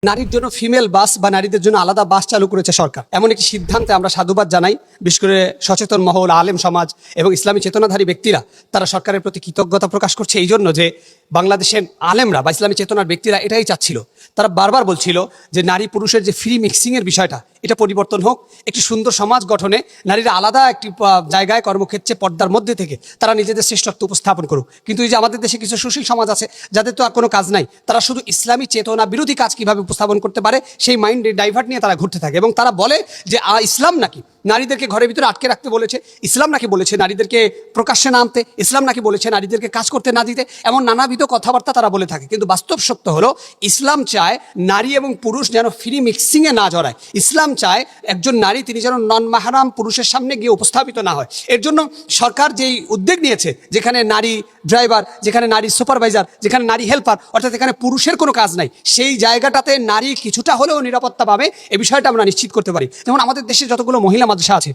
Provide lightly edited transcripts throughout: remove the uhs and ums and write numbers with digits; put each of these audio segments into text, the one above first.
নারীর জন্য ফিমেল বাস বা নারীদের জন্য আলাদা বাস চালু করেছে সরকার। এমন একটি সিদ্ধান্তে আমরা সাধুবাদ জানাই। বিশেষ করে সচেতন মহল, আলেম সমাজ এবং ইসলামী চেতনাধারী ব্যক্তিরা তারা সরকারের প্রতি কৃতজ্ঞতা প্রকাশ করছে এই জন্য যে বাংলাদেশের আলেমরা বা ইসলামী চেতনার ব্যক্তিরা এটাই চাচ্ছিল। তারা বারবার বলছিল যে নারী পুরুষের যে ফ্রি মিক্সিংয়ের বিষয়টা এটা পরিবর্তন হোক, একটি সুন্দর সমাজ গঠনে নারীরা আলাদা একটি জায়গায় কর্মক্ষেত্রে পর্দার মধ্যে থেকে তারা নিজেদের শ্রেষ্ঠত্ব উপস্থাপন করুক। কিন্তু এই যে আমাদের দেশে কিছু সুশীল সমাজ আছে যাদের তো আর কোনো কাজ নাই, তারা শুধু ইসলামী চেতনা বিরোধী কাজ কিভাবে উপস্থাপন করতে পারে সেই মাইন্ড ডাইভার্ট নিয়ে তারা ঘুরতে থাকে এবং তারা বলে যে ইসলাম নাকি নারীদেরকে ঘরের ভিতরে আটকে রাখতে বলেছে, ইসলাম নাকি বলেছে নারীদেরকে প্রকাশ্যে না আনতে, ইসলাম নাকি বলেছে নারীদেরকে কাজ করতে না দিতে, এমন নানাবিধ কথাবার্তা তারা বলে থাকে। কিন্তু বাস্তব সত্য হলো ইসলাম চায় নারী এবং পুরুষ যেন ফ্রি মিক্সিংয়ে না জড়ায়। ইসলাম চায় একজন নারী তিনি যেন নন মাহরাম পুরুষের সামনে গিয়ে উপস্থাপিত না হয়। এর জন্য সরকার যেই উদ্যোগ নিয়েছে, যেখানে নারী ড্রাইভার, যেখানে নারী সুপারভাইজার, যেখানে নারী হেল্পার, অর্থাৎ এখানে পুরুষের কোনো কাজ নাই, সেই জায়গাটাতে নারী কিছুটা হলেও নিরাপত্তা পাবে, এই বিষয়টা আমরা নিশ্চিত করতে পারি। যেমন আমাদের দেশে যতগুলো মহিলা মাদ্রাসা আছে,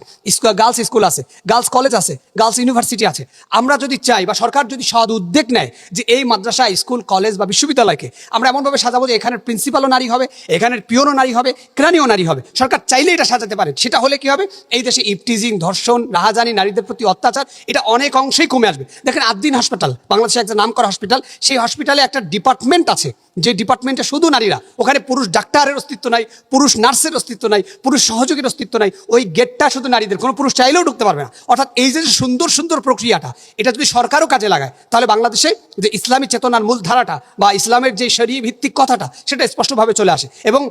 গার্লস স্কুল আছে, গার্লস কলেজ আছে, গার্লস ইউনিভার্সিটি আছে, আমরা যদি চাই বা সরকার যদি সদ উদ্যোগ নেয় যে এই মাদ্রাসা, স্কুল, কলেজ বা বিশ্ববিদ্যালয়কে আমরা এমনভাবে সাজাবো যে এখানের প্রিন্সিপালও নারী হবে, এখানের পিওনও নারী হবে, কেরানিও নারী হবে, সরকার চাইলে এটা সাজাতে পারে। সেটা হলে কি হবে, এই দেশে ইফটিজিং, ধর্ষণ, রাহাজানি, নারীদের প্রতি অত্যাচার এটা অনেক অংশেই কমে আসবে। দেখেন আদ্দিন হাসপাতাল, বাংলাদেশে একটা নামকরা হসপিটাল, সেই হসপিটালে একটা ডিপার্টমেন্ট আছে যে ডিপার্টমেন্টে শুধু নারীরা, ওখানে পুরুষ ডাক্তারের অস্তিত্ব নাই, পুরুষ নার্সের অস্তিত্ব নাই, পুরুষ সহযোগীর অস্তিত্ব নাই, ওই গেটটা শুধু নারীদের, কোনো পুরুষ চাইলেও ঢুকতে পারবে না। অর্থাৎ এই যে সুন্দর সুন্দর প্রক্রিয়াটা, এটা যদি সরকারও কাজে লাগায় তাহলে বাংলাদেশে যে ইসলামী চেতনার মূল ধারাটা বা ইসলামের যে শরীয় ভিত্তিক কথাটা সেটা স্পষ্টভাবে চলে আসে। এবং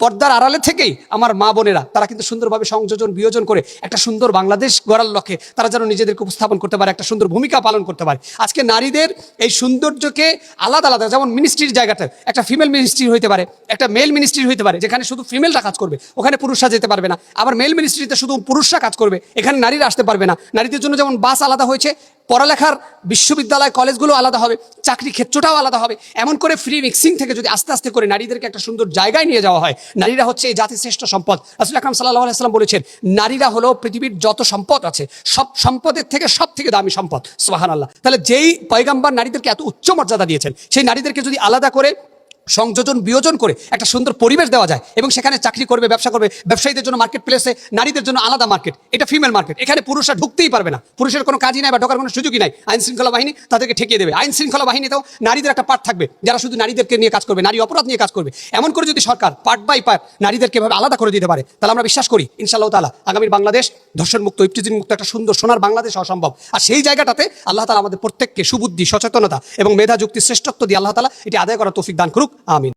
পর্দার আড়ালে থেকেই আমার মা বোনেরা তারা কিন্তু সুন্দরভাবে সংযোজন বিয়োজন করে একটা সুন্দর বাংলাদেশ গড়ার লক্ষ্যে তারা যেন নিজেদেরকে উপস্থাপন করতে পারে, একটা সুন্দর ভূমিকা পালন করতে পারে। আজকে নারীদের এই সৌন্দর্যকে আলাদা আলাদা, যেমন মিনিস্ট্রির জায়গাটা একটা ফিমেল মিনিস্ট্রি হইতে পারে, একটা মেল মিনিস্ট্রি হইতে পারে, যেখানে শুধু ফিমেলরা কাজ করবে, ওখানে পুরুষরা যেতে পারবে না। আবার মেল মিনিস্ট্রিতে শুধু পুরুষরা কাজ করবে, এখানে নারীরা আসতে পারবে না। নারীদের জন্য যেমন বাস আলাদা হয়েছে, পড়ালেখার বিশ্ববিদ্যালয় কলেজগুলো আলাদা হবে, চাকরি ক্ষেত্রটাও আলাদা হবে। এমন করে ফ্রি মিক্সিং থেকে যদি আস্তে আস্তে করে নারীদেরকে একটা সুন্দর জায়গায় নিয়ে যাওয়া হয়, নারীরা হচ্ছে এই জাতির শ্রেষ্ঠ সম্পদ। রাসূল আকরাম সাল্লাল্লাহু আলাইহি ওয়াসাল্লাম বলেছেন নারীরা হলো পৃথিবীর যত সম্পদ আছে সব সম্পদের থেকে সব থেকে দামি সম্পদ। সুবহানাল্লাহ। তাহলে যেই পয়গাম্বর নারীদেরকে এত উচ্চ মর্যাদা দিয়েছেন, সেই নারীদেরকে যদি আলাদা করে সংযোজন বিয়োজন করে একটা সুন্দর পরিবেশ দেওয়া যায় এবং সেখানে চাকরি করবে, ব্যবসা করবে, ব্যবসায়ীদের জন্য মার্কেট প্লেসে নারীদের জন্য আলাদা মার্কেট, এটা ফিমেল মার্কেট, এখানে পুরুষরা ঢুকতেই পারবে না, পুরুষের কোনো কাজই নাই বা ঢোকার কোনো সুযোগই নাই। আইন শৃঙ্খলা বাহিনী তাদেরকে ঠেকিয়ে দেবে। আইন শৃঙ্খলা বাহিনীতেও নারীদের একটা পার্ট থাকবে যারা শুধু নারীদেরকে নিয়ে কাজ করবে, নারী অপরাধ নিয়ে কাজ করবে। এমন করে যদি সরকার পার্ট বাই পার্ট নারীদেরকে এভাবে আলাদা করে দিতে পারে, তাহলে আমরা বিশ্বাস করি ইনশাআল্লাহ তাআলা আগামীর বাংলাদেশ ধর্ষণ মুক্ত, ইফতিজিং মুক্ত একটা সুন্দর সোনার বাংলাদেশ হওয়া সম্ভব। আর সেই জায়গাটাতে আল্লাহ তাআলা আমাদের প্রত্যেককে সুবুদ্ধি, সচেতনতা এবং মেধা যুক্তির শ্রেষ্ঠত্ব দিয়ে আল্লাহ তাআলা এটি আদায় করার তৌফিক দান করুক। আমিন।